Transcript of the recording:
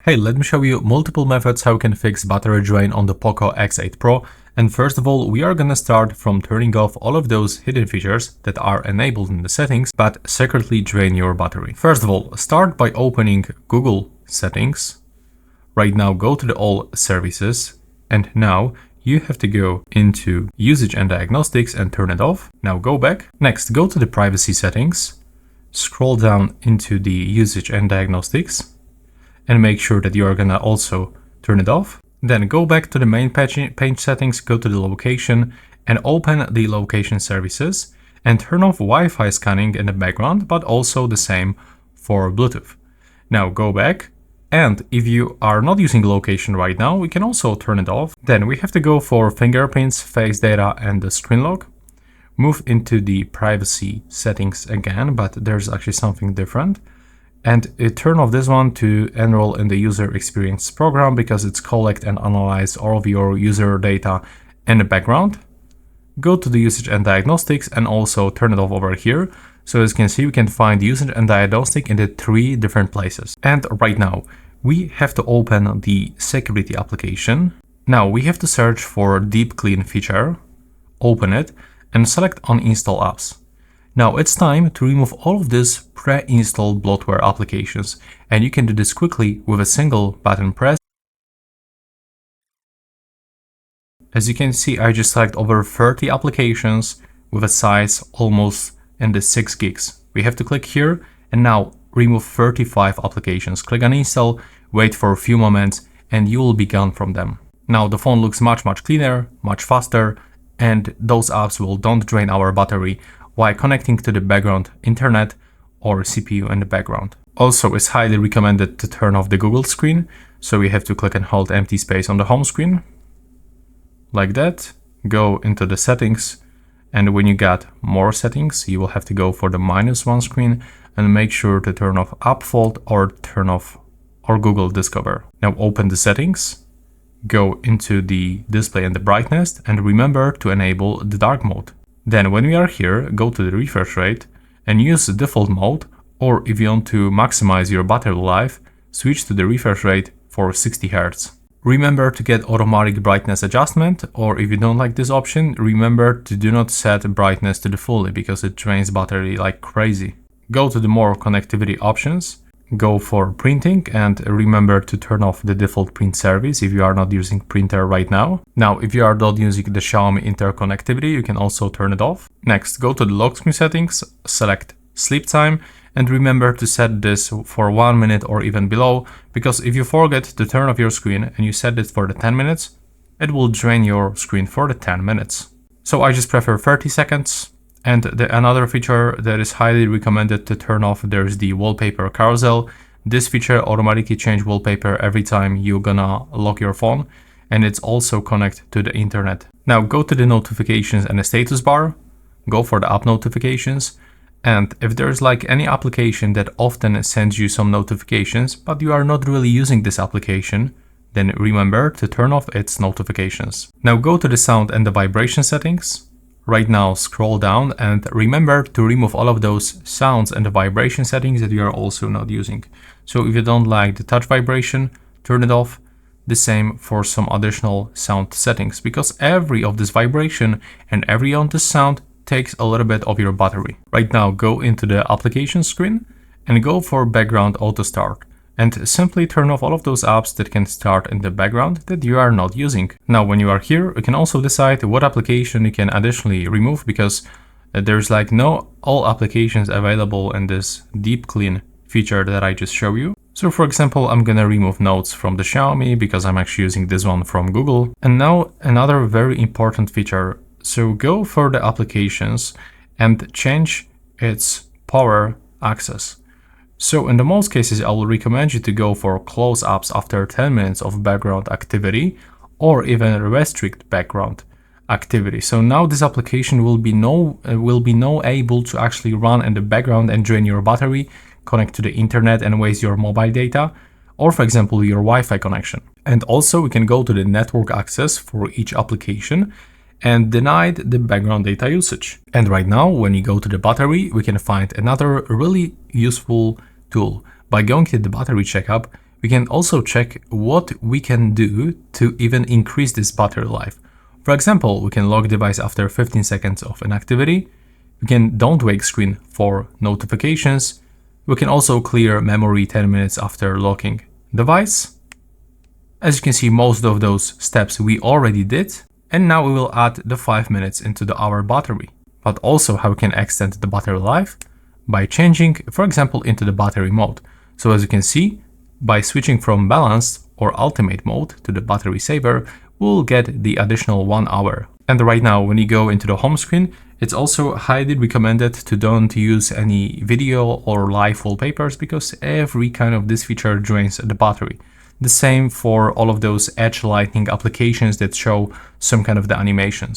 Hey, let me show you multiple methods how you can fix battery drain on the POCO X8 Pro. And first of all, we are gonna start from turning off all of those hidden features that are enabled in the settings but secretly drain your battery. First of all, start by opening Google Settings. Right now, go to the All Services, and now you have to go into Usage and Diagnostics and turn it off. Now go back. Next, go to the Privacy settings, scroll down into the Usage and Diagnostics, and make sure that you are gonna also turn it off. Then go back to the main page settings, go to the location and open the location services and turn off Wi-Fi scanning in the background, but also the same for Bluetooth. Now go back, and if you are not using location right now, we can also turn it off. Then we have to go for fingerprints, face data and the screen lock. Move into the privacy settings again, but there's actually something different. And turn off this one to enroll in the user experience program because it's collect and analyze all of your user data in the background. Go to the usage and diagnostics and also turn it off over here. So as you can see, we can find usage and diagnostic in the 3 different places. And right now we have to open the security application. Now we have to search for deep clean feature, open it and select uninstall apps. Now it's time to remove all of these pre-installed bloatware applications, and you can do this quickly with a single button press. As you can see, I just select over 30 applications with a size almost in the 6 gigs. We have to click here and now remove 35 applications. Click uninstall, wait for a few moments, and you will be gone from them. Now the phone looks much cleaner, much faster, and those apps don't drain our battery while connecting to the background internet or CPU in the background. Also, it's highly recommended to turn off the Google screen, so we have to click and hold empty space on the home screen. Like that, go into the settings, and when you got more settings, you will have to go for the -1 screen and make sure to turn off App Vault or turn off or Google Discover. Now open the settings, go into the display and the brightness, and remember to enable the dark mode. Then when we are here, go to the refresh rate and use the default mode, or if you want to maximize your battery life, switch to the refresh rate for 60 Hz. Remember to get automatic brightness adjustment, or if you don't like this option, remember to do not set brightness to the fully because it drains battery like crazy. Go to the more connectivity options, go for printing, and remember to turn off the default print service if you are not using printer right now. Now, if you are not using the Xiaomi interconnectivity, you can also turn it off. Next, go to the lock screen settings, select sleep time, and remember to set this for 1 minute or even below, because if you forget to turn off your screen and you set it for the 10 minutes, it will drain your screen for the 10 minutes. So I just prefer 30 seconds. And another feature that is highly recommended to turn off, there's the wallpaper carousel. This feature automatically changes wallpaper every time you're gonna lock your phone, and it's also connected to the internet. Now go to the notifications and the status bar, go for the app notifications, and if there's like any application that often sends you some notifications, but you are not really using this application, then remember to turn off its notifications. Now go to the sound and the vibration settings. Right now, scroll down and remember to remove all of those sounds and the vibration settings that you are also not using. So if you don't like the touch vibration, turn it off. The same for some additional sound settings, because every of this vibration and every on this sound takes a little bit of your battery. Right now, go into the application screen and go for background auto start. And simply turn off all of those apps that can start in the background that you are not using. Now, when you are here, you can also decide what application you can additionally remove, because there's like no all applications available in this deep clean feature that I just showed you. So for example, I'm gonna remove notes from the Xiaomi because I'm actually using this one from Google. And now another very important feature. So go for the applications and change its power access. So in the most cases, I will recommend you to go for close apps after 10 minutes of background activity, or even restrict background activity. So now this application will be no able to actually run in the background and drain your battery, connect to the internet and waste your mobile data, or for example, your Wi-Fi connection. And also we can go to the network access for each application and denied the background data usage. And right now, when you go to the battery, we can find another really useful tool. By going to the battery checkup, we can also check what we can do to even increase this battery life. For example, we can lock device after 15 seconds of inactivity. We can don't wake screen for notifications. We can also clear memory 10 minutes after locking device. As you can see, most of those steps we already did. And now we will add the 5 minutes into the hour battery. But also how we can extend the battery life by changing, for example, into the battery mode. So as you can see, by switching from balanced or ultimate mode to the battery saver, we'll get the additional 1 hour. And right now, when you go into the home screen, it's also highly recommended to don't use any video or live wallpapers because every kind of this feature drains the battery. The same for all of those edge lighting applications that show some kind of the animations.